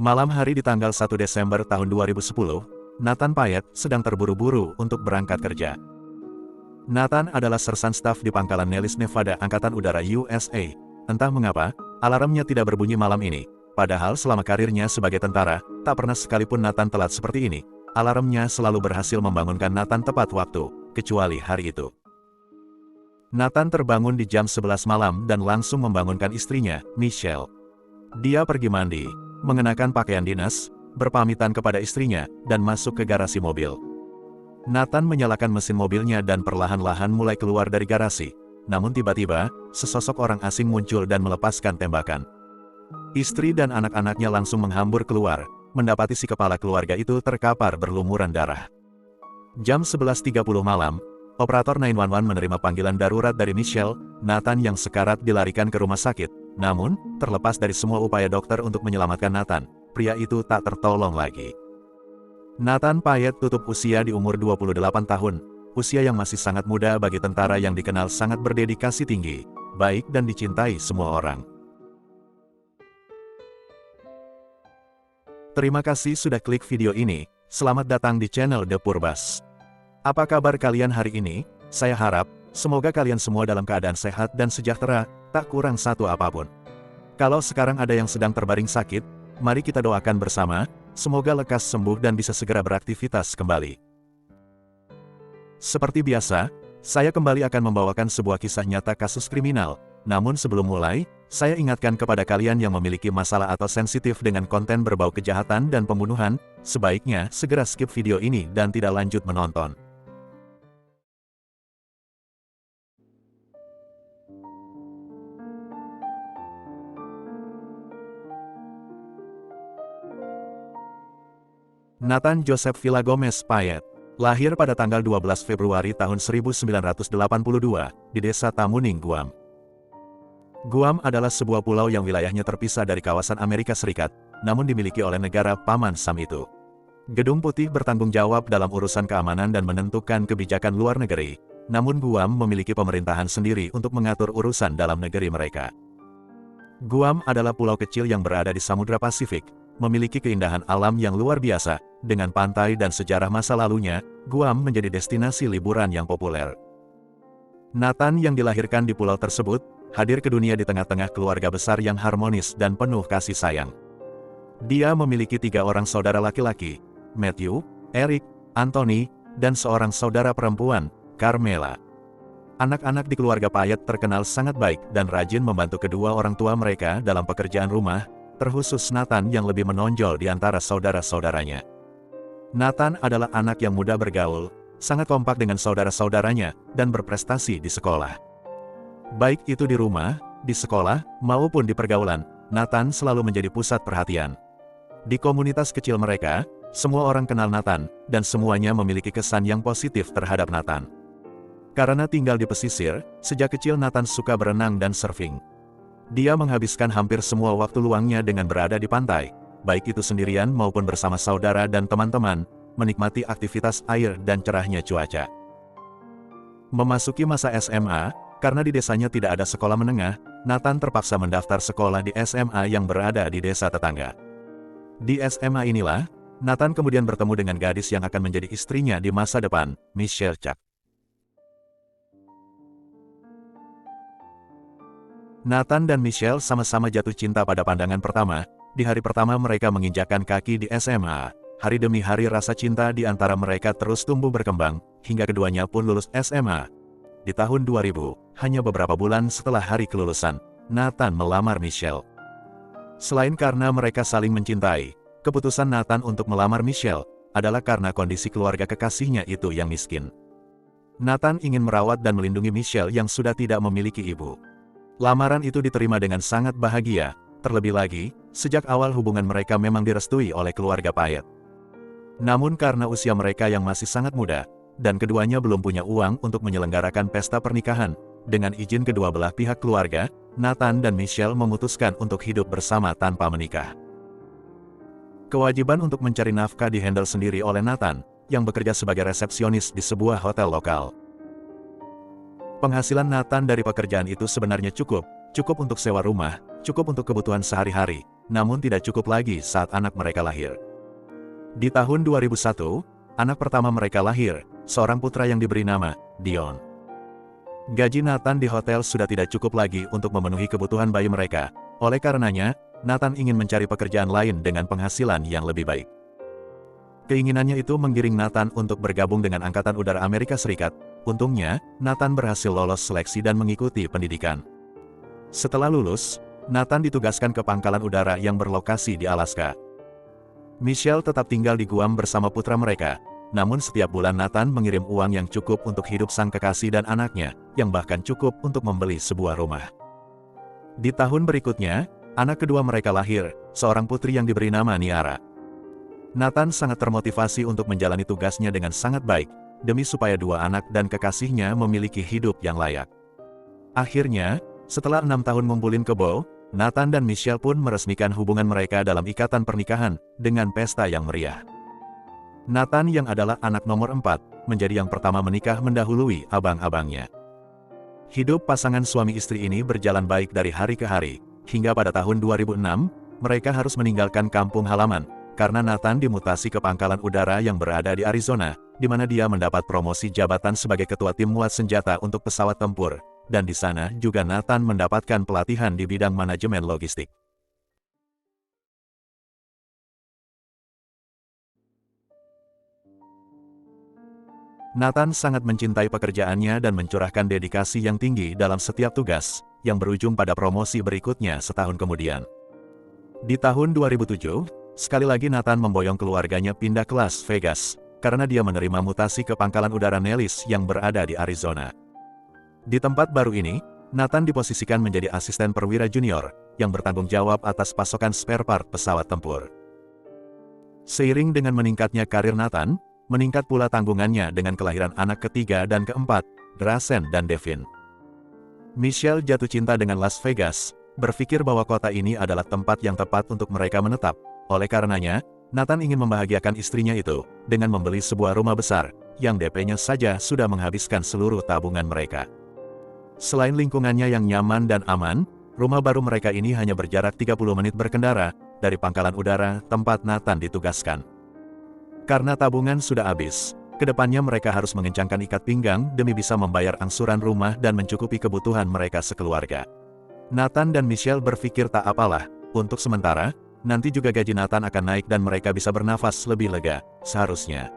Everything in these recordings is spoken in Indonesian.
Malam hari di tanggal 1 Desember tahun 2010, Nathan Payet sedang terburu-buru untuk berangkat kerja. Nathan adalah sersan staf di pangkalan Nellis, Nevada, Angkatan Udara USA. Entah mengapa, alarmnya tidak berbunyi malam ini. Padahal selama karirnya sebagai tentara, tak pernah sekalipun Nathan telat seperti ini. Alarmnya selalu berhasil membangunkan Nathan tepat waktu, kecuali hari itu. Nathan terbangun di jam 11 malam dan langsung membangunkan istrinya, Michelle. Dia pergi mandi, mengenakan pakaian dinas, berpamitan kepada istrinya, dan masuk ke garasi mobil. Nathan menyalakan mesin mobilnya dan perlahan-lahan mulai keluar dari garasi. Namun tiba-tiba, sesosok orang asing muncul dan melepaskan tembakan. Istri dan anak-anaknya langsung menghambur keluar, mendapati si kepala keluarga itu terkapar berlumuran darah. Jam 11.30 malam, operator 911 menerima panggilan darurat dari Michelle. Nathan yang sekarat dilarikan ke rumah sakit. Namun, terlepas dari semua upaya dokter untuk menyelamatkan Nathan, pria itu tak tertolong lagi. Nathan Payet tutup usia di umur 28 tahun, usia yang masih sangat muda bagi tentara yang dikenal sangat berdedikasi tinggi, baik dan dicintai semua orang. Terima kasih sudah klik video ini, selamat datang di channel The Purbas. Apa kabar kalian hari ini? Saya harap, semoga kalian semua dalam keadaan sehat dan sejahtera, tak kurang satu apapun. Kalau sekarang ada yang sedang terbaring sakit, mari kita doakan bersama, semoga lekas sembuh dan bisa segera beraktivitas kembali. Seperti biasa, saya kembali akan membawakan sebuah kisah nyata kasus kriminal. Namun sebelum mulai, saya ingatkan kepada kalian yang memiliki masalah atau sensitif dengan konten berbau kejahatan dan pembunuhan, sebaiknya segera skip video ini dan tidak lanjut menonton. Nathan Joseph Villagomez Payet, lahir pada tanggal 12 Februari tahun 1982, di desa Tamuning, Guam. Guam adalah sebuah pulau yang wilayahnya terpisah dari kawasan Amerika Serikat, namun dimiliki oleh negara Paman Sam itu. Gedung Putih bertanggung jawab dalam urusan keamanan dan menentukan kebijakan luar negeri, namun Guam memiliki pemerintahan sendiri untuk mengatur urusan dalam negeri mereka. Guam adalah pulau kecil yang berada di Samudra Pasifik, memiliki keindahan alam yang luar biasa. Dengan pantai dan sejarah masa lalunya, Guam menjadi destinasi liburan yang populer. Nathan yang dilahirkan di pulau tersebut, hadir ke dunia di tengah-tengah keluarga besar yang harmonis dan penuh kasih sayang. Dia memiliki 3 orang saudara laki-laki, Matthew, Eric, Anthony, dan seorang saudara perempuan, Carmela. Anak-anak di keluarga Payet terkenal sangat baik dan rajin membantu kedua orang tua mereka dalam pekerjaan rumah, terkhusus Nathan yang lebih menonjol di antara saudara-saudaranya. Nathan adalah anak yang mudah bergaul, sangat kompak dengan saudara-saudaranya, dan berprestasi di sekolah. Baik itu di rumah, di sekolah, maupun di pergaulan, Nathan selalu menjadi pusat perhatian. Di komunitas kecil mereka, semua orang kenal Nathan, dan semuanya memiliki kesan yang positif terhadap Nathan. Karena tinggal di pesisir, sejak kecil Nathan suka berenang dan surfing. Dia menghabiskan hampir semua waktu luangnya dengan berada di pantai, baik itu sendirian maupun bersama saudara dan teman-teman, menikmati aktivitas air dan cerahnya cuaca. Memasuki masa SMA, karena di desanya tidak ada sekolah menengah, Nathan terpaksa mendaftar sekolah di SMA yang berada di desa tetangga. Di SMA inilah, Nathan kemudian bertemu dengan gadis yang akan menjadi istrinya di masa depan, Michelle Chuck. Nathan dan Michelle sama-sama jatuh cinta pada pandangan pertama. Di hari pertama mereka menginjakkan kaki di SMA, hari demi hari rasa cinta di antara mereka terus tumbuh berkembang, hingga keduanya pun lulus SMA. Di tahun 2000, hanya beberapa bulan setelah hari kelulusan, Nathan melamar Michelle. Selain karena mereka saling mencintai, keputusan Nathan untuk melamar Michelle adalah karena kondisi keluarga kekasihnya itu yang miskin. Nathan ingin merawat dan melindungi Michelle yang sudah tidak memiliki ibu. Lamaran itu diterima dengan sangat bahagia. Terlebih lagi, sejak awal hubungan mereka memang direstui oleh keluarga Payet. Namun karena usia mereka yang masih sangat muda, dan keduanya belum punya uang untuk menyelenggarakan pesta pernikahan, dengan izin kedua belah pihak keluarga, Nathan dan Michelle memutuskan untuk hidup bersama tanpa menikah. Kewajiban untuk mencari nafkah dihandle sendiri oleh Nathan, yang bekerja sebagai resepsionis di sebuah hotel lokal. Penghasilan Nathan dari pekerjaan itu sebenarnya cukup untuk sewa rumah, cukup untuk kebutuhan sehari-hari, namun tidak cukup lagi saat anak mereka lahir. Di tahun 2001, anak pertama mereka lahir, seorang putra yang diberi nama Dion. Gaji Nathan di hotel sudah tidak cukup lagi untuk memenuhi kebutuhan bayi mereka. Oleh karenanya, Nathan ingin mencari pekerjaan lain dengan penghasilan yang lebih baik. Keinginannya itu menggiring Nathan untuk bergabung dengan Angkatan Udara Amerika Serikat. Untungnya, Nathan berhasil lolos seleksi dan mengikuti pendidikan. Setelah lulus, Nathan ditugaskan ke pangkalan udara yang berlokasi di Alaska. Michelle tetap tinggal di Guam bersama putra mereka. Namun setiap bulan Nathan mengirim uang yang cukup untuk hidup sang kekasih dan anaknya, yang bahkan cukup untuk membeli sebuah rumah. Di tahun berikutnya, anak kedua mereka lahir, seorang putri yang diberi nama Niara. Nathan sangat termotivasi untuk menjalani tugasnya dengan sangat baik, demi supaya dua anak dan kekasihnya memiliki hidup yang layak. Akhirnya, setelah 6 tahun ngumpulin kebo, Nathan dan Michelle pun meresmikan hubungan mereka dalam ikatan pernikahan, dengan pesta yang meriah. Nathan yang adalah anak nomor 4, menjadi yang pertama menikah mendahului abang-abangnya. Hidup pasangan suami istri ini berjalan baik dari hari ke hari, hingga pada tahun 2006, mereka harus meninggalkan kampung halaman, karena Nathan dimutasi ke pangkalan udara yang berada di Arizona, di mana dia mendapat promosi jabatan sebagai ketua tim muat senjata untuk pesawat tempur, dan di sana juga Nathan mendapatkan pelatihan di bidang manajemen logistik. Nathan sangat mencintai pekerjaannya dan mencurahkan dedikasi yang tinggi dalam setiap tugas, yang berujung pada promosi berikutnya setahun kemudian. Di tahun 2007, sekali lagi Nathan memboyong keluarganya pindah ke Las Vegas, karena dia menerima mutasi ke pangkalan udara Nellis yang berada di Arizona. Di tempat baru ini, Nathan diposisikan menjadi asisten perwira junior, yang bertanggung jawab atas pasokan spare part pesawat tempur. Seiring dengan meningkatnya karir Nathan, meningkat pula tanggungannya dengan kelahiran anak ketiga dan keempat, Drazen dan Devin. Michelle jatuh cinta dengan Las Vegas, berpikir bahwa kota ini adalah tempat yang tepat untuk mereka menetap. Oleh karenanya, Nathan ingin membahagiakan istrinya itu, dengan membeli sebuah rumah besar, yang DP-nya saja sudah menghabiskan seluruh tabungan mereka. Selain lingkungannya yang nyaman dan aman, rumah baru mereka ini hanya berjarak 30 menit berkendara, dari pangkalan udara tempat Nathan ditugaskan. Karena tabungan sudah habis, kedepannya mereka harus mengencangkan ikat pinggang demi bisa membayar angsuran rumah dan mencukupi kebutuhan mereka sekeluarga. Nathan dan Michelle berpikir tak apalah, untuk sementara, nanti juga gaji Nathan akan naik dan mereka bisa bernafas lebih lega, seharusnya.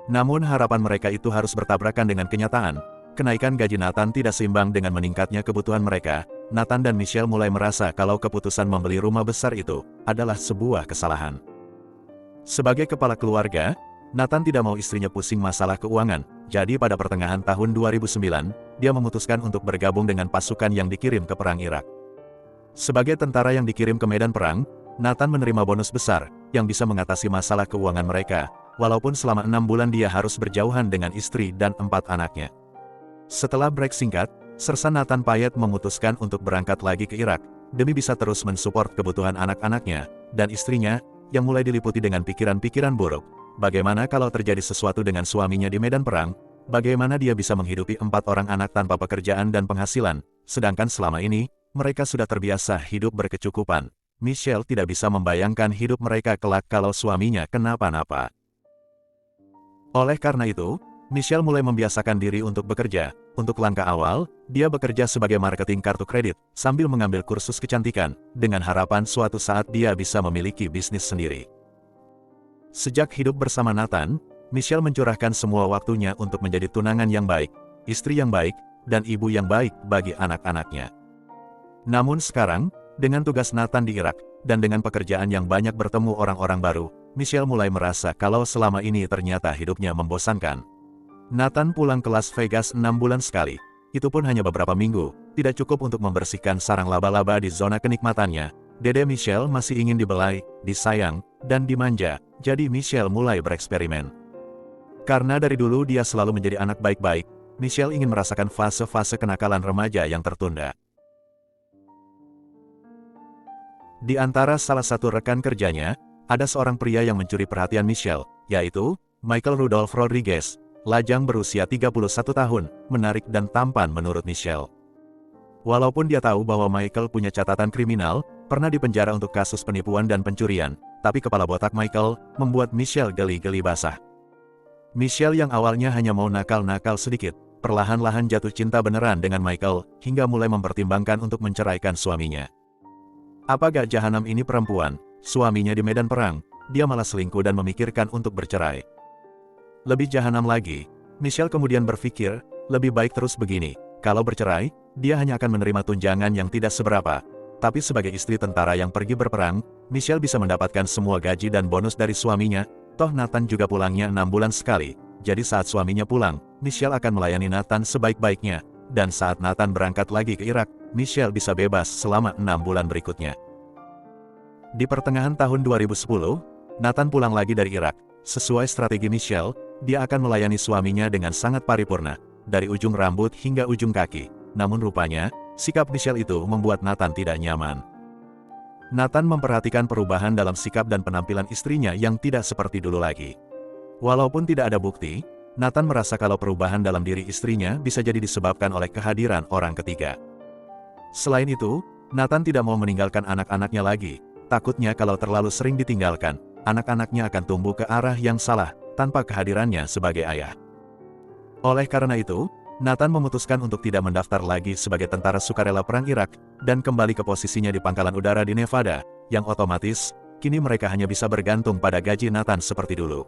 Namun harapan mereka itu harus bertabrakan dengan kenyataan. Kenaikan gaji Nathan tidak seimbang dengan meningkatnya kebutuhan mereka. Nathan dan Michelle mulai merasa kalau keputusan membeli rumah besar itu adalah sebuah kesalahan. Sebagai kepala keluarga, Nathan tidak mau istrinya pusing masalah keuangan, jadi pada pertengahan tahun 2009, dia memutuskan untuk bergabung dengan pasukan yang dikirim ke Perang Irak. Sebagai tentara yang dikirim ke medan perang, Nathan menerima bonus besar, yang bisa mengatasi masalah keuangan mereka, walaupun selama 6 bulan dia harus berjauhan dengan istri dan 4 anaknya. Setelah break singkat, Sersan Nathan Payet memutuskan untuk berangkat lagi ke Irak, demi bisa terus mensupport kebutuhan anak-anaknya, dan istrinya, yang mulai diliputi dengan pikiran-pikiran buruk. Bagaimana kalau terjadi sesuatu dengan suaminya di medan perang? Bagaimana dia bisa menghidupi 4 orang anak tanpa pekerjaan dan penghasilan? Sedangkan selama ini, mereka sudah terbiasa hidup berkecukupan. Michelle tidak bisa membayangkan hidup mereka kelak kalau suaminya kenapa-napa. Oleh karena itu, Michelle mulai membiasakan diri untuk bekerja. Untuk langkah awal, dia bekerja sebagai marketing kartu kredit, sambil mengambil kursus kecantikan, dengan harapan suatu saat dia bisa memiliki bisnis sendiri. Sejak hidup bersama Nathan, Michelle mencurahkan semua waktunya untuk menjadi tunangan yang baik, istri yang baik, dan ibu yang baik bagi anak-anaknya. Namun sekarang, dengan tugas Nathan di Irak, dan dengan pekerjaan yang banyak bertemu orang-orang baru, Michelle mulai merasa kalau selama ini ternyata hidupnya membosankan. Nathan pulang ke Las Vegas 6 bulan sekali. Itu pun hanya beberapa minggu, tidak cukup untuk membersihkan sarang laba-laba di zona kenikmatannya. Dede Michelle masih ingin dibelai, disayang, dan dimanja, jadi Michelle mulai bereksperimen. Karena dari dulu dia selalu menjadi anak baik-baik, Michelle ingin merasakan fase-fase kenakalan remaja yang tertunda. Di antara salah satu rekan kerjanya, ada seorang pria yang mencuri perhatian Michelle, yaitu Michael Rudolph Rodriguez. Lajang berusia 31 tahun, menarik dan tampan menurut Michelle. Walaupun dia tahu bahwa Michael punya catatan kriminal, pernah dipenjara untuk kasus penipuan dan pencurian, tapi kepala botak Michael membuat Michelle geli-geli basah. Michelle yang awalnya hanya mau nakal-nakal sedikit, perlahan-lahan jatuh cinta beneran dengan Michael, hingga mulai mempertimbangkan untuk menceraikan suaminya. Apa gak jahanam ini perempuan, suaminya di medan perang, dia malah selingkuh dan memikirkan untuk bercerai. Lebih jahanam lagi, Michelle kemudian berpikir, lebih baik terus begini, kalau bercerai, dia hanya akan menerima tunjangan yang tidak seberapa. Tapi sebagai istri tentara yang pergi berperang, Michelle bisa mendapatkan semua gaji dan bonus dari suaminya, toh Nathan juga pulangnya 6 bulan sekali. Jadi saat suaminya pulang, Michelle akan melayani Nathan sebaik-baiknya, dan saat Nathan berangkat lagi ke Irak, Michelle bisa bebas selama 6 bulan berikutnya. Di pertengahan tahun 2010, Nathan pulang lagi dari Irak. Sesuai strategi Michelle, dia akan melayani suaminya dengan sangat paripurna, dari ujung rambut hingga ujung kaki. Namun rupanya, sikap Michelle itu membuat Nathan tidak nyaman. Nathan memperhatikan perubahan dalam sikap dan penampilan istrinya yang tidak seperti dulu lagi. Walaupun tidak ada bukti, Nathan merasa kalau perubahan dalam diri istrinya bisa jadi disebabkan oleh kehadiran orang ketiga. Selain itu, Nathan tidak mau meninggalkan anak-anaknya lagi. Takutnya kalau terlalu sering ditinggalkan, anak-anaknya akan tumbuh ke arah yang salah tanpa kehadirannya sebagai ayah. Oleh karena itu, Nathan memutuskan untuk tidak mendaftar lagi sebagai tentara sukarela perang Irak, dan kembali ke posisinya di pangkalan udara di Nevada, yang otomatis, kini mereka hanya bisa bergantung pada gaji Nathan seperti dulu.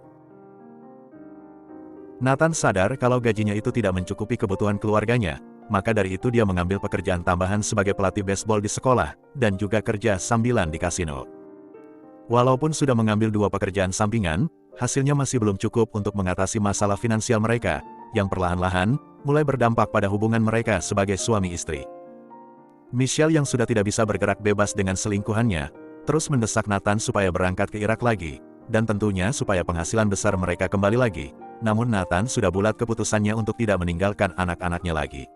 Nathan sadar kalau gajinya itu tidak mencukupi kebutuhan keluarganya, maka dari itu dia mengambil pekerjaan tambahan sebagai pelatih baseball di sekolah, dan juga kerja sambilan di kasino. Walaupun sudah mengambil 2 pekerjaan sampingan, hasilnya masih belum cukup untuk mengatasi masalah finansial mereka, yang perlahan-lahan mulai berdampak pada hubungan mereka sebagai suami istri. Michelle yang sudah tidak bisa bergerak bebas dengan selingkuhannya, terus mendesak Nathan supaya berangkat ke Irak lagi, dan tentunya supaya penghasilan besar mereka kembali lagi. Namun Nathan sudah bulat keputusannya untuk tidak meninggalkan anak-anaknya lagi.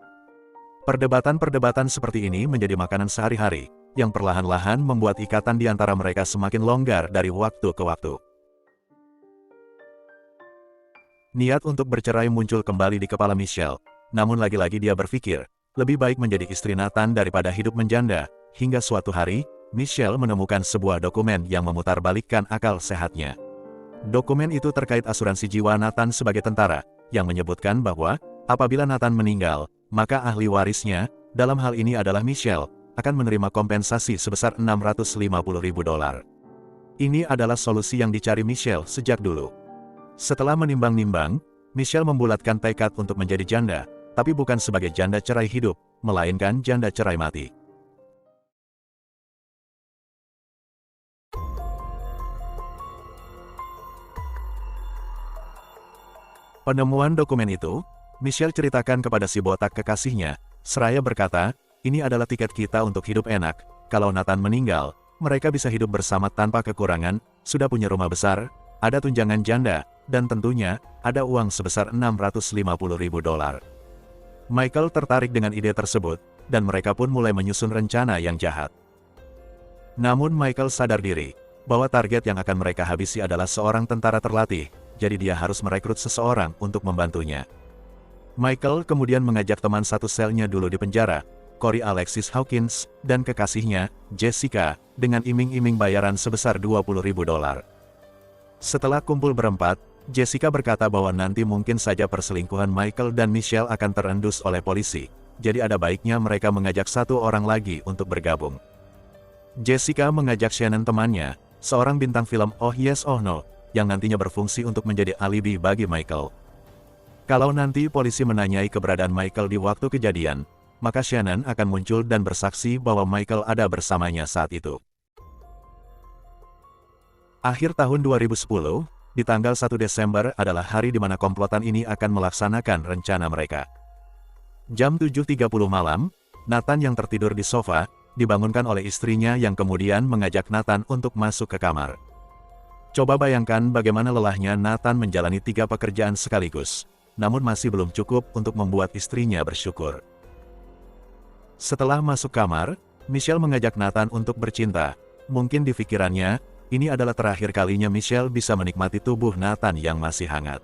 Perdebatan-perdebatan seperti ini menjadi makanan sehari-hari, yang perlahan-lahan membuat ikatan di antara mereka semakin longgar dari waktu ke waktu. Niat untuk bercerai muncul kembali di kepala Michelle, namun lagi-lagi dia berpikir, lebih baik menjadi istri Nathan daripada hidup menjanda, hingga suatu hari, Michelle menemukan sebuah dokumen yang memutarbalikkan akal sehatnya. Dokumen itu terkait asuransi jiwa Nathan sebagai tentara, yang menyebutkan bahwa, apabila Nathan meninggal, maka ahli warisnya, dalam hal ini adalah Michelle, akan menerima kompensasi sebesar $650.000. Ini adalah solusi yang dicari Michelle sejak dulu. Setelah menimbang-nimbang, Michelle membulatkan tekad untuk menjadi janda, tapi bukan sebagai janda cerai hidup, melainkan janda cerai mati. Penemuan dokumen itu, Michelle ceritakan kepada si botak kekasihnya, seraya berkata, ini adalah tiket kita untuk hidup enak, kalau Nathan meninggal, mereka bisa hidup bersama tanpa kekurangan, sudah punya rumah besar, ada tunjangan janda, dan tentunya, ada uang sebesar $650.000. Michael tertarik dengan ide tersebut, dan mereka pun mulai menyusun rencana yang jahat. Namun Michael sadar diri, bahwa target yang akan mereka habisi adalah seorang tentara terlatih, jadi dia harus merekrut seseorang untuk membantunya. Michael kemudian mengajak teman satu selnya dulu di penjara, Corey Alexis Hawkins, dan kekasihnya, Jessica, dengan iming-iming bayaran sebesar $20.000. Setelah kumpul berempat, Jessica berkata bahwa nanti mungkin saja perselingkuhan Michael dan Michelle akan terendus oleh polisi, jadi ada baiknya mereka mengajak satu orang lagi untuk bergabung. Jessica mengajak Shannon temannya, seorang bintang film Oh Yes Oh No, yang nantinya berfungsi untuk menjadi alibi bagi Michael. Kalau nanti polisi menanyai keberadaan Michael di waktu kejadian, maka Shannon akan muncul dan bersaksi bahwa Michael ada bersamanya saat itu. Akhir tahun 2010, di tanggal 1 Desember adalah hari di mana komplotan ini akan melaksanakan rencana mereka. Jam 7.30 malam, Nathan yang tertidur di sofa, dibangunkan oleh istrinya yang kemudian mengajak Nathan untuk masuk ke kamar. Coba bayangkan bagaimana lelahnya Nathan menjalani 3 pekerjaan sekaligus, namun masih belum cukup untuk membuat istrinya bersyukur. Setelah masuk kamar, Michelle mengajak Nathan untuk bercinta. Mungkin di pikirannya, ini adalah terakhir kalinya Michelle bisa menikmati tubuh Nathan yang masih hangat.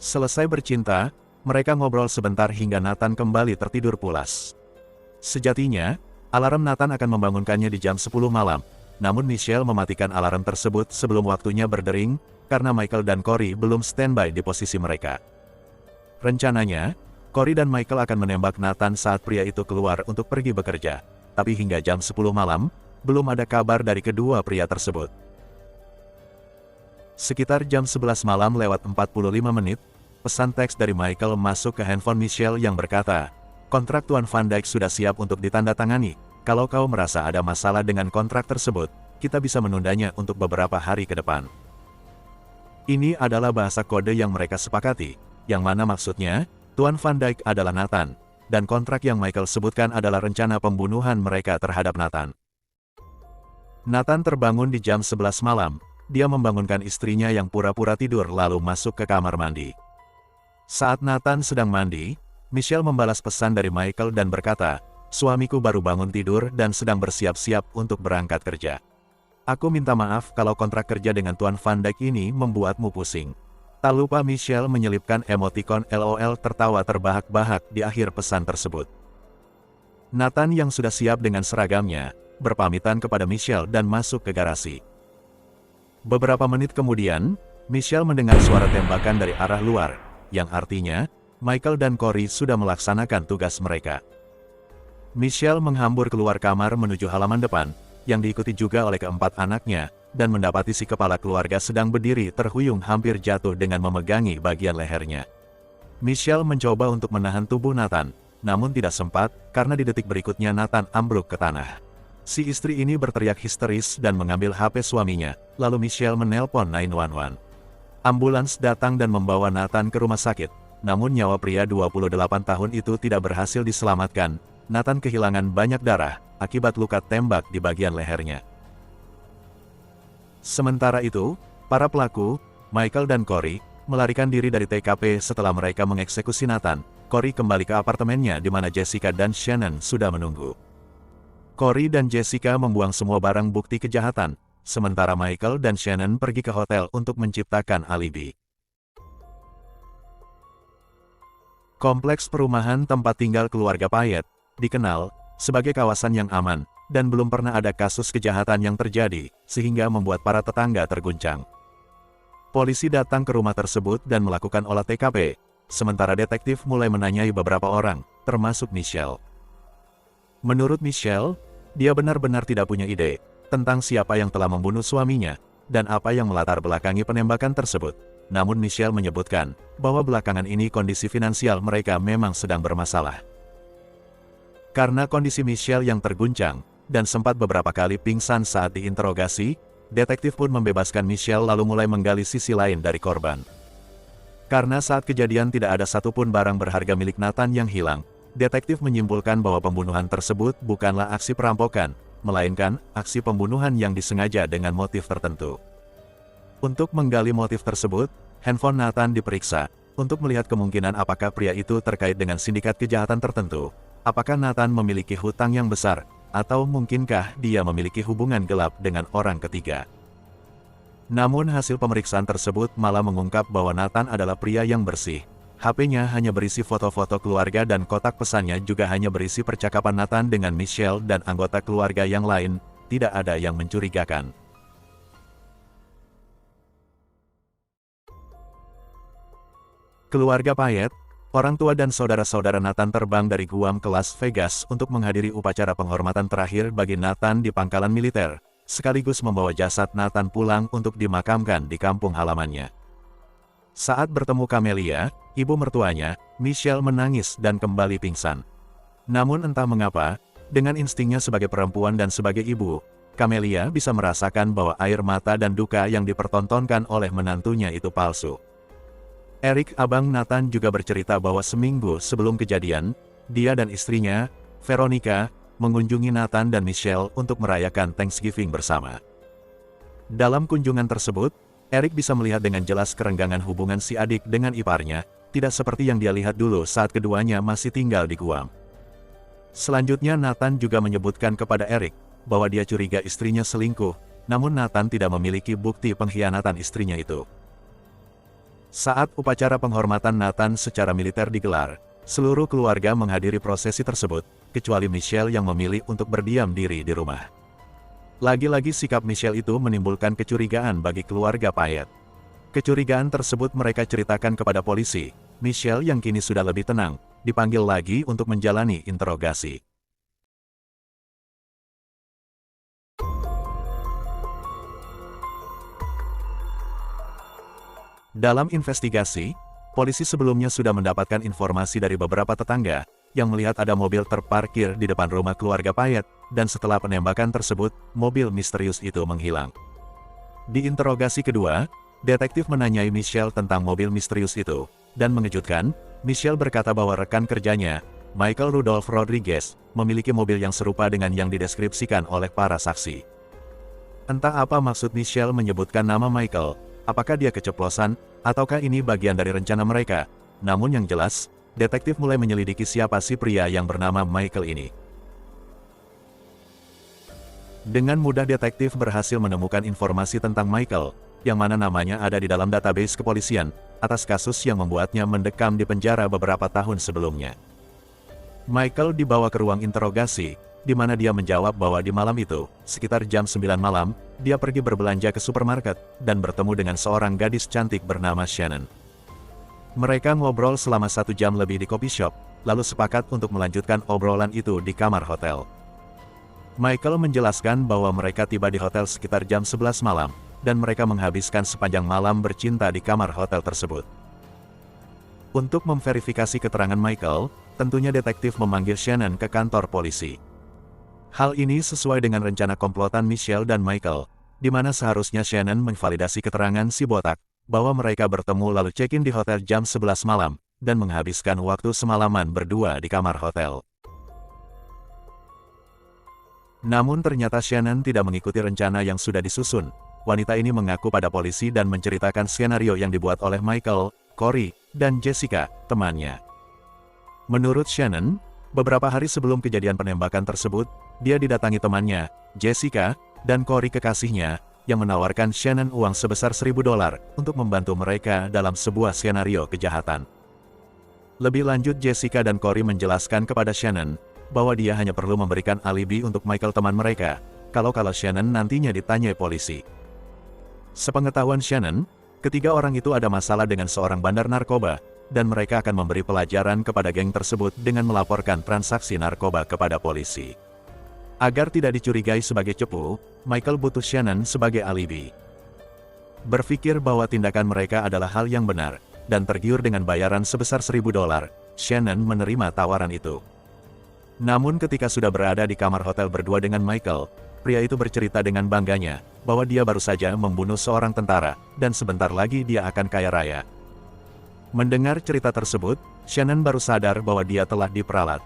Selesai bercinta, mereka ngobrol sebentar hingga Nathan kembali tertidur pulas. Sejatinya, Alarm Nathan akan membangunkannya di jam 10 malam, namun Michelle mematikan alarm tersebut sebelum waktunya berdering, karena Michael dan Corey belum standby di posisi mereka. Rencananya, Corey dan Michael akan menembak Nathan saat pria itu keluar untuk pergi bekerja, tapi hingga jam 10 malam, belum ada kabar dari kedua pria tersebut. Sekitar jam 11 malam lewat 45 menit, pesan teks dari Michael masuk ke handphone Michelle yang berkata, "Kontrak Tuan Van Dijk sudah siap untuk ditandatangani. Kalau kau merasa ada masalah dengan kontrak tersebut, kita bisa menundanya untuk beberapa hari ke depan." Ini adalah bahasa kode yang mereka sepakati, yang mana maksudnya, Tuan Van Dijk adalah Nathan, dan kontrak yang Michael sebutkan adalah rencana pembunuhan mereka terhadap Nathan. Nathan terbangun di jam 11 malam, dia membangunkan istrinya yang pura-pura tidur lalu masuk ke kamar mandi. Saat Nathan sedang mandi, Michelle membalas pesan dari Michael dan berkata, "Suamiku baru bangun tidur dan sedang bersiap-siap untuk berangkat kerja. Aku minta maaf kalau kontrak kerja dengan Tuan Van Dijk ini membuatmu pusing." Tak lupa Michelle menyelipkan emotikon LOL tertawa terbahak-bahak di akhir pesan tersebut. Nathan yang sudah siap dengan seragamnya, berpamitan kepada Michelle dan masuk ke garasi. Beberapa menit kemudian, Michelle mendengar suara tembakan dari arah luar, yang artinya, Michael dan Corey sudah melaksanakan tugas mereka. Michelle menghambur keluar kamar menuju halaman depan, yang diikuti juga oleh keempat anaknya, dan mendapati si kepala keluarga sedang berdiri terhuyung hampir jatuh dengan memegangi bagian lehernya. Michelle mencoba untuk menahan tubuh Nathan, namun tidak sempat, karena di detik berikutnya Nathan ambruk ke tanah. Si istri ini berteriak histeris dan mengambil HP suaminya, lalu Michelle menelpon 911. Ambulans datang dan membawa Nathan ke rumah sakit, namun nyawa pria 28 tahun itu tidak berhasil diselamatkan. Nathan kehilangan banyak darah, akibat luka tembak di bagian lehernya. Sementara itu, para pelaku, Michael dan Corey, melarikan diri dari TKP setelah mereka mengeksekusi Nathan. Corey kembali ke apartemennya di mana Jessica dan Shannon sudah menunggu. Corey dan Jessica membuang semua barang bukti kejahatan, sementara Michael dan Shannon pergi ke hotel untuk menciptakan alibi. Kompleks perumahan tempat tinggal keluarga Payet dikenal sebagai kawasan yang aman, dan belum pernah ada kasus kejahatan yang terjadi, sehingga membuat para tetangga terguncang. Polisi datang ke rumah tersebut dan melakukan olah TKP, sementara detektif mulai menanyai beberapa orang, termasuk Michelle. Menurut Michelle, dia benar-benar tidak punya ide tentang siapa yang telah membunuh suaminya, dan apa yang melatar belakangi penembakan tersebut. Namun Michelle menyebutkan bahwa belakangan ini kondisi finansial mereka memang sedang bermasalah. Karena kondisi Michelle yang terguncang, dan sempat beberapa kali pingsan saat diinterogasi, detektif pun membebaskan Michelle lalu mulai menggali sisi lain dari korban. Karena saat kejadian tidak ada satupun barang berharga milik Nathan yang hilang, detektif menyimpulkan bahwa pembunuhan tersebut bukanlah aksi perampokan, melainkan aksi pembunuhan yang disengaja dengan motif tertentu. Untuk menggali motif tersebut, handphone Nathan diperiksa, untuk melihat kemungkinan apakah pria itu terkait dengan sindikat kejahatan tertentu. Apakah Nathan memiliki hutang yang besar, atau mungkinkah dia memiliki hubungan gelap dengan orang ketiga. Namun hasil pemeriksaan tersebut malah mengungkap bahwa Nathan adalah pria yang bersih. HP-nya hanya berisi foto-foto keluarga dan kotak pesannya juga hanya berisi percakapan Nathan dengan Michelle dan anggota keluarga yang lain, tidak ada yang mencurigakan. Keluarga Payet, orang tua dan saudara-saudara Nathan terbang dari Guam ke Las Vegas untuk menghadiri upacara penghormatan terakhir bagi Nathan di pangkalan militer, sekaligus membawa jasad Nathan pulang untuk dimakamkan di kampung halamannya. Saat bertemu Camelia, ibu mertuanya, Michelle menangis dan kembali pingsan. Namun entah mengapa, dengan instingnya sebagai perempuan dan sebagai ibu, Camelia bisa merasakan bahwa air mata dan duka yang dipertontonkan oleh menantunya itu palsu. Eric, abang Nathan juga bercerita bahwa seminggu sebelum kejadian, dia dan istrinya, Veronica, mengunjungi Nathan dan Michelle untuk merayakan Thanksgiving bersama. Dalam kunjungan tersebut, Eric bisa melihat dengan jelas kerenggangan hubungan si adik dengan iparnya, tidak seperti yang dia lihat dulu saat keduanya masih tinggal di Guam. Selanjutnya Nathan juga menyebutkan kepada Eric, bahwa dia curiga istrinya selingkuh, namun Nathan tidak memiliki bukti pengkhianatan istrinya itu. Saat upacara penghormatan Nathan secara militer digelar, seluruh keluarga menghadiri prosesi tersebut, kecuali Michelle yang memilih untuk berdiam diri di rumah. Lagi-lagi sikap Michelle itu menimbulkan kecurigaan bagi keluarga Payet. Kecurigaan tersebut mereka ceritakan kepada polisi. Michelle yang kini sudah lebih tenang, dipanggil lagi untuk menjalani interogasi. Dalam investigasi, polisi sebelumnya sudah mendapatkan informasi dari beberapa tetangga yang melihat ada mobil terparkir di depan rumah keluarga Payet, dan setelah penembakan tersebut, mobil misterius itu menghilang. Di interogasi kedua, detektif menanyai Michelle tentang mobil misterius itu, dan mengejutkan, Michelle berkata bahwa rekan kerjanya, Michael Rudolph Rodriguez, memiliki mobil yang serupa dengan yang dideskripsikan oleh para saksi. Entah apa maksud Michelle menyebutkan nama Michael. Apakah dia keceplosan, ataukah ini bagian dari rencana mereka? Namun yang jelas, detektif mulai menyelidiki siapa si pria yang bernama Michael ini. Dengan mudah detektif berhasil menemukan informasi tentang Michael, yang mana namanya ada di dalam database kepolisian, atas kasus yang membuatnya mendekam di penjara beberapa tahun sebelumnya. Michael dibawa ke ruang interogasi, di mana dia menjawab bahwa di malam itu, sekitar jam 9 malam, dia pergi berbelanja ke supermarket, dan bertemu dengan seorang gadis cantik bernama Shannon. Mereka ngobrol selama 1 jam lebih di coffee shop, lalu sepakat untuk melanjutkan obrolan itu di kamar hotel. Michael menjelaskan bahwa mereka tiba di hotel sekitar jam 11 malam, dan mereka menghabiskan sepanjang malam bercinta di kamar hotel tersebut. Untuk memverifikasi keterangan Michael, tentunya detektif memanggil Shannon ke kantor polisi. Hal ini sesuai dengan rencana komplotan Michelle dan Michael, di mana seharusnya Shannon memvalidasi keterangan si botak, bahwa mereka bertemu lalu check-in di hotel jam 11 malam, dan menghabiskan waktu semalaman berdua di kamar hotel. Namun ternyata Shannon tidak mengikuti rencana yang sudah disusun. Wanita ini mengaku pada polisi dan menceritakan skenario yang dibuat oleh Michael, Corey, dan Jessica, temannya. Menurut Shannon, beberapa hari sebelum kejadian penembakan tersebut, dia didatangi temannya, Jessica, dan Corey kekasihnya, yang menawarkan Shannon uang sebesar $1.000 untuk membantu mereka dalam sebuah skenario kejahatan. Lebih lanjut Jessica dan Corey menjelaskan kepada Shannon, bahwa dia hanya perlu memberikan alibi untuk Michael teman mereka, kalau Shannon nantinya ditanyai polisi. Sepengetahuan Shannon, ketiga orang itu ada masalah dengan seorang bandar narkoba, dan mereka akan memberi pelajaran kepada geng tersebut dengan melaporkan transaksi narkoba kepada polisi. Agar tidak dicurigai sebagai cepu, Michael butuh Shannon sebagai alibi. Berpikir bahwa tindakan mereka adalah hal yang benar, dan tergiur dengan bayaran sebesar $1.000, Shannon menerima tawaran itu. Namun ketika sudah berada di kamar hotel berdua dengan Michael, pria itu bercerita dengan bangganya, bahwa dia baru saja membunuh seorang tentara, dan sebentar lagi dia akan kaya raya. Mendengar cerita tersebut, Shannon baru sadar bahwa dia telah diperalat.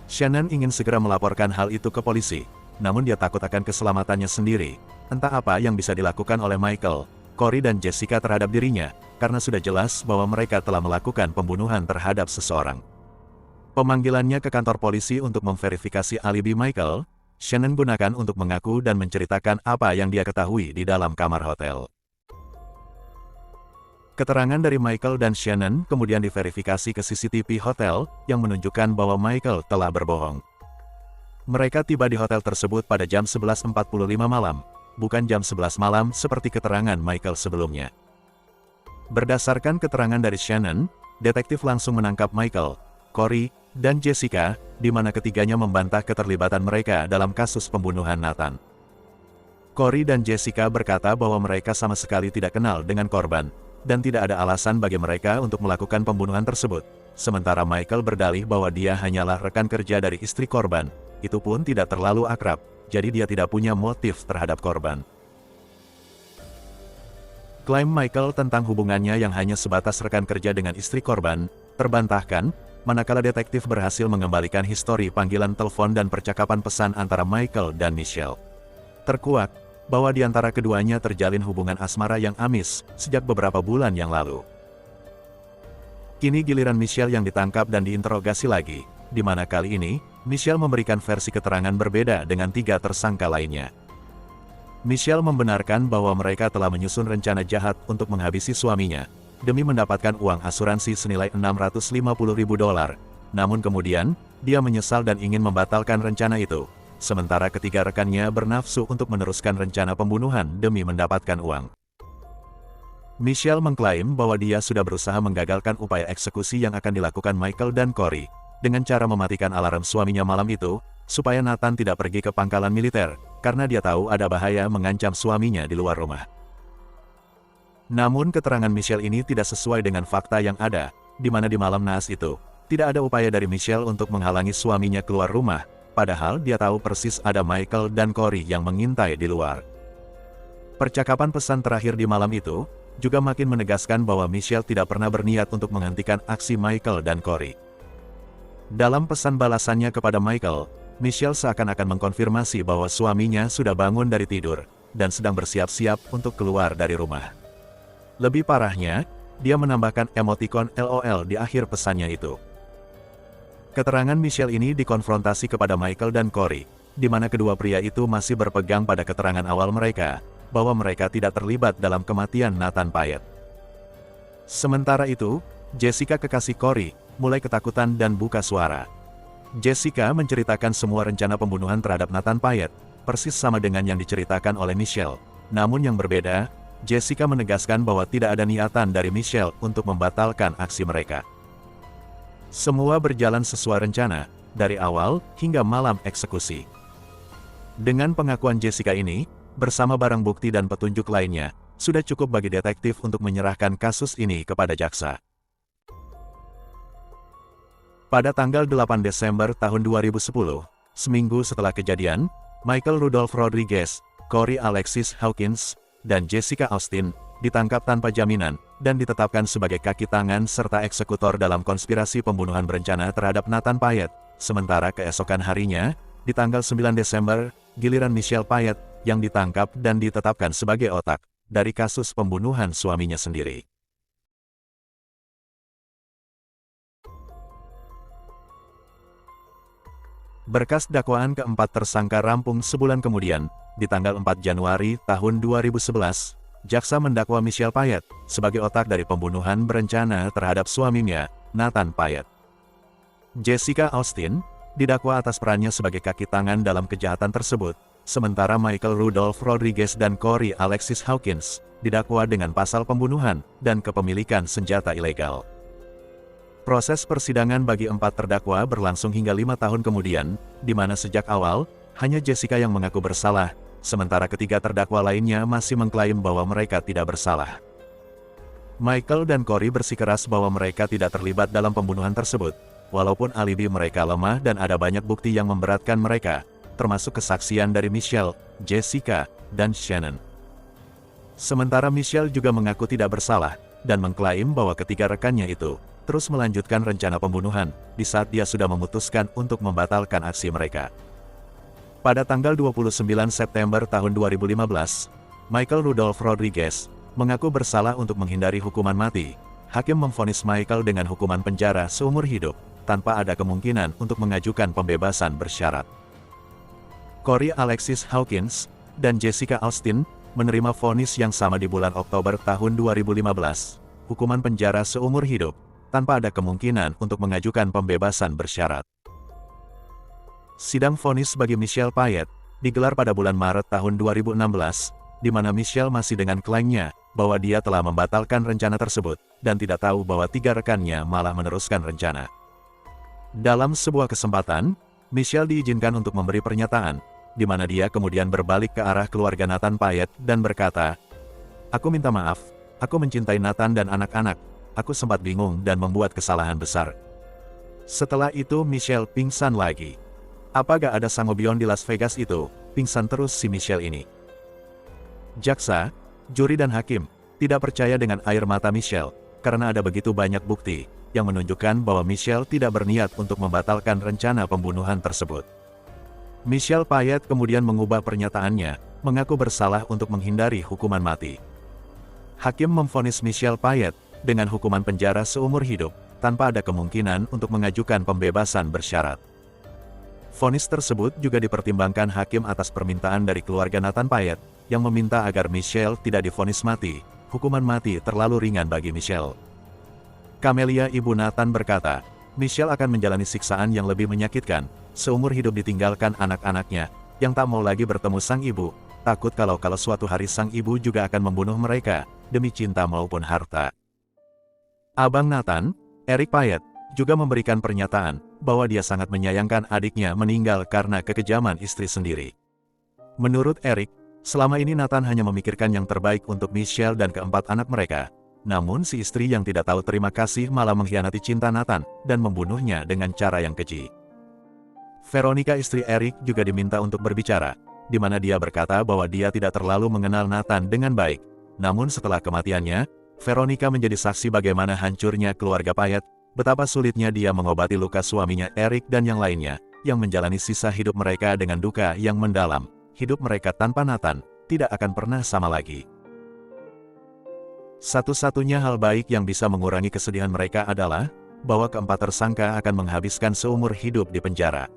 Shannon ingin segera melaporkan hal itu ke polisi, namun dia takut akan keselamatannya sendiri. Entah apa yang bisa dilakukan oleh Michael, Corey dan Jessica terhadap dirinya, karena sudah jelas bahwa mereka telah melakukan pembunuhan terhadap seseorang. Pemanggilannya ke kantor polisi untuk memverifikasi alibi Michael, Shannon gunakan untuk mengaku dan menceritakan apa yang dia ketahui di dalam kamar hotel. Keterangan dari Michael dan Shannon kemudian diverifikasi ke CCTV hotel, yang menunjukkan bahwa Michael telah berbohong. Mereka tiba di hotel tersebut pada jam 11.45 malam, bukan jam 11 malam seperti keterangan Michael sebelumnya. Berdasarkan keterangan dari Shannon, detektif langsung menangkap Michael, Corey, dan Jessica, di mana ketiganya membantah keterlibatan mereka dalam kasus pembunuhan Nathan. Corey dan Jessica berkata bahwa mereka sama sekali tidak kenal dengan korban, dan tidak ada alasan bagi mereka untuk melakukan pembunuhan tersebut. Sementara Michael berdalih bahwa dia hanyalah rekan kerja dari istri korban, itu pun tidak terlalu akrab, jadi dia tidak punya motif terhadap korban. Klaim Michael tentang hubungannya yang hanya sebatas rekan kerja dengan istri korban, terbantahkan, manakala detektif berhasil mengembalikan histori panggilan telepon dan percakapan pesan antara Michael dan Michelle. Terkuak bahwa di antara keduanya terjalin hubungan asmara yang amis sejak beberapa bulan yang lalu. Kini giliran Michelle yang ditangkap dan diinterogasi lagi, di mana kali ini, Michelle memberikan versi keterangan berbeda dengan 3 tersangka lainnya. Michelle membenarkan bahwa mereka telah menyusun rencana jahat untuk menghabisi suaminya, demi mendapatkan uang asuransi senilai $650.000, Namun kemudian, dia menyesal dan ingin membatalkan rencana itu. Sementara ketiga rekannya bernafsu untuk meneruskan rencana pembunuhan demi mendapatkan uang. Michelle mengklaim bahwa dia sudah berusaha menggagalkan upaya eksekusi yang akan dilakukan Michael dan Corey, dengan cara mematikan alarm suaminya malam itu, supaya Nathan tidak pergi ke pangkalan militer, karena dia tahu ada bahaya mengancam suaminya di luar rumah. Namun keterangan Michelle ini tidak sesuai dengan fakta yang ada, di mana di malam naas itu, tidak ada upaya dari Michelle untuk menghalangi suaminya keluar rumah, padahal dia tahu persis ada Michael dan Corey yang mengintai di luar. Percakapan pesan terakhir di malam itu, juga makin menegaskan bahwa Michelle tidak pernah berniat untuk menghentikan aksi Michael dan Corey. Dalam pesan balasannya kepada Michael, Michelle seakan-akan mengkonfirmasi bahwa suaminya sudah bangun dari tidur, dan sedang bersiap-siap untuk keluar dari rumah. Lebih parahnya, dia menambahkan emotikon LOL di akhir pesannya itu. Keterangan Michelle ini dikonfrontasi kepada Michael dan Corey, di mana kedua pria itu masih berpegang pada keterangan awal mereka, bahwa mereka tidak terlibat dalam kematian Nathan Payet. Sementara itu, Jessica kekasih Corey, mulai ketakutan dan buka suara. Jessica menceritakan semua rencana pembunuhan terhadap Nathan Payet, persis sama dengan yang diceritakan oleh Michelle. Namun yang berbeda, Jessica menegaskan bahwa tidak ada niatan dari Michelle untuk membatalkan aksi mereka. Semua berjalan sesuai rencana, dari awal hingga malam eksekusi. Dengan pengakuan Jessica ini, bersama barang bukti dan petunjuk lainnya, sudah cukup bagi detektif untuk menyerahkan kasus ini kepada jaksa. Pada tanggal 8 Desember tahun 2010, seminggu setelah kejadian, Michael Rudolph Rodriguez, Corey Alexis Hawkins, dan Jessica Austin ditangkap tanpa jaminan dan ditetapkan sebagai kaki tangan serta eksekutor dalam konspirasi pembunuhan berencana terhadap Nathan Payet. Sementara keesokan harinya, di tanggal 9 Desember, giliran Michelle Payet yang ditangkap dan ditetapkan sebagai otak dari kasus pembunuhan suaminya sendiri. Berkas dakwaan keempat tersangka rampung sebulan kemudian, di tanggal 4 Januari tahun 2011, jaksa mendakwa Michelle Payet sebagai otak dari pembunuhan berencana terhadap suaminya, Nathan Payet. Jessica Austin didakwa atas perannya sebagai kaki tangan dalam kejahatan tersebut, sementara Michael Rudolph Rodriguez dan Corey Alexis Hawkins didakwa dengan pasal pembunuhan dan kepemilikan senjata ilegal. Proses persidangan bagi empat terdakwa berlangsung hingga 5 tahun kemudian, di mana sejak awal, hanya Jessica yang mengaku bersalah, sementara ketiga terdakwa lainnya masih mengklaim bahwa mereka tidak bersalah. Michael dan Corey bersikeras bahwa mereka tidak terlibat dalam pembunuhan tersebut, walaupun alibi mereka lemah dan ada banyak bukti yang memberatkan mereka, termasuk kesaksian dari Michelle, Jessica, dan Shannon. Sementara Michelle juga mengaku tidak bersalah, dan mengklaim bahwa ketiga rekannya itu terus melanjutkan rencana pembunuhan, di saat dia sudah memutuskan untuk membatalkan aksi mereka. Pada tanggal 29 September tahun 2015, Michael Rudolph Rodriguez mengaku bersalah untuk menghindari hukuman mati. Hakim memvonis Michael dengan hukuman penjara seumur hidup, tanpa ada kemungkinan untuk mengajukan pembebasan bersyarat. Corey Alexis Hawkins dan Jessica Austin menerima vonis yang sama di bulan Oktober tahun 2015, hukuman penjara seumur hidup, tanpa ada kemungkinan untuk mengajukan pembebasan bersyarat. Sidang vonis bagi Michelle Payet digelar pada bulan Maret tahun 2016, di mana Michelle masih dengan klaimnya bahwa dia telah membatalkan rencana tersebut, dan tidak tahu bahwa tiga rekannya malah meneruskan rencana. Dalam sebuah kesempatan, Michelle diizinkan untuk memberi pernyataan, di mana dia kemudian berbalik ke arah keluarga Nathan Payet dan berkata, "Aku minta maaf, aku mencintai Nathan dan anak-anak. Aku sempat bingung dan membuat kesalahan besar." Setelah itu Michelle pingsan lagi. Apa gak ada sangobion di Las Vegas itu, pingsan terus si Michelle ini. Jaksa, juri dan hakim tidak percaya dengan air mata Michelle, karena ada begitu banyak bukti yang menunjukkan bahwa Michelle tidak berniat untuk membatalkan rencana pembunuhan tersebut. Michelle Payet kemudian mengubah pernyataannya, mengaku bersalah untuk menghindari hukuman mati. Hakim memvonis Michelle Payet dengan hukuman penjara seumur hidup, tanpa ada kemungkinan untuk mengajukan pembebasan bersyarat. Vonis tersebut juga dipertimbangkan hakim atas permintaan dari keluarga Nathan Payet, yang meminta agar Michelle tidak divonis mati. Hukuman mati terlalu ringan bagi Michelle. Camelia, ibu Nathan, berkata, Michelle akan menjalani siksaan yang lebih menyakitkan, seumur hidup ditinggalkan anak-anaknya, yang tak mau lagi bertemu sang ibu, takut kalau suatu hari sang ibu juga akan membunuh mereka, demi cinta maupun harta. Abang Nathan, Eric Payet, juga memberikan pernyataan, bahwa dia sangat menyayangkan adiknya meninggal karena kekejaman istri sendiri. Menurut Eric, selama ini Nathan hanya memikirkan yang terbaik untuk Michelle dan keempat anak mereka. Namun si istri yang tidak tahu terima kasih malah mengkhianati cinta Nathan, dan membunuhnya dengan cara yang keji. Veronica istri Eric juga diminta untuk berbicara, di mana dia berkata bahwa dia tidak terlalu mengenal Nathan dengan baik. Namun setelah kematiannya, Veronica menjadi saksi bagaimana hancurnya keluarga Payet, betapa sulitnya dia mengobati luka suaminya Eric dan yang lainnya, yang menjalani sisa hidup mereka dengan duka yang mendalam. Hidup mereka tanpa Nathan tidak akan pernah sama lagi. Satu-satunya hal baik yang bisa mengurangi kesedihan mereka adalah bahwa keempat tersangka akan menghabiskan seumur hidup di penjara.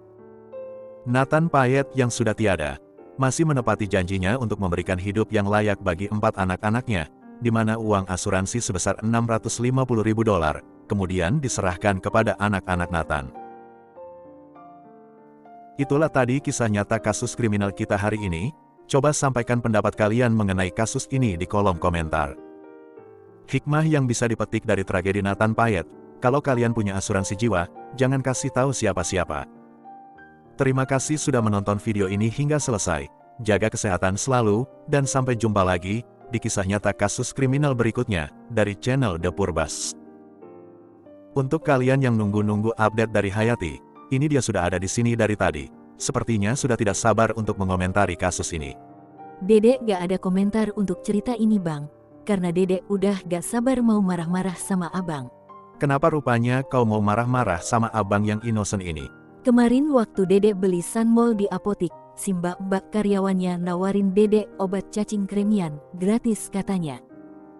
Nathan Payet yang sudah tiada, masih menepati janjinya untuk memberikan hidup yang layak bagi 4 anak-anaknya, di mana uang asuransi sebesar $650.000, kemudian diserahkan kepada anak-anak Nathan. Itulah tadi kisah nyata kasus kriminal kita hari ini. Coba sampaikan pendapat kalian mengenai kasus ini di kolom komentar. Hikmah yang bisa dipetik dari tragedi Nathan Payet, kalau kalian punya asuransi jiwa, jangan kasih tahu siapa-siapa. Terima kasih sudah menonton video ini hingga selesai. Jaga kesehatan selalu, dan sampai jumpa lagi di kisah nyata kasus kriminal berikutnya dari channel The Purbas. Untuk kalian yang nunggu-nunggu update dari Hayati, ini dia sudah ada di sini dari tadi. Sepertinya sudah tidak sabar untuk mengomentari kasus ini. Dedek gak ada komentar untuk cerita ini bang, karena dedek udah gak sabar mau marah-marah sama abang. Kenapa rupanya kau mau marah-marah sama abang yang innocent ini? Kemarin waktu dedek beli sunmol di apotik, si mbak-mbak karyawannya nawarin dedek obat cacing kremian, gratis katanya.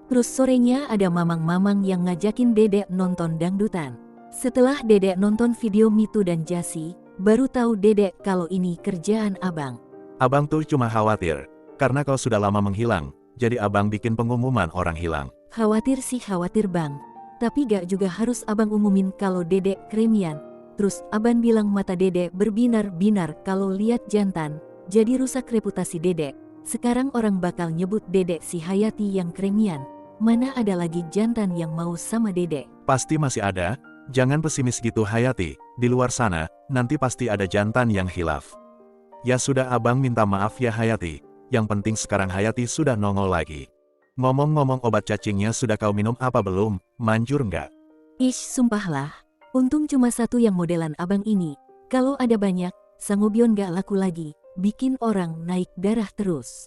Terus sorenya ada mamang-mamang yang ngajakin dedek nonton dangdutan. Setelah dedek nonton video Mitu dan Jasi, baru tahu dedek kalau ini kerjaan abang. Abang tuh cuma khawatir, karena kau sudah lama menghilang, jadi abang bikin pengumuman orang hilang. Khawatir sih khawatir bang, tapi gak juga harus abang umumin kalau dedek kremian. Terus abang bilang mata dedek berbinar-binar kalau lihat jantan, jadi rusak reputasi dedek. Sekarang orang bakal nyebut dedek si Hayati yang kremian. Mana ada lagi jantan yang mau sama dedek? Pasti masih ada, jangan pesimis gitu Hayati, di luar sana, nanti pasti ada jantan yang khilaf. Ya sudah abang minta maaf ya Hayati, yang penting sekarang Hayati sudah nongol lagi. Ngomong-ngomong obat cacingnya sudah kau minum apa belum, manjur nggak? Ish sumpahlah. Untung cuma satu yang modelan abang ini. Kalau ada banyak, Sangobion gak laku lagi, bikin orang naik darah terus.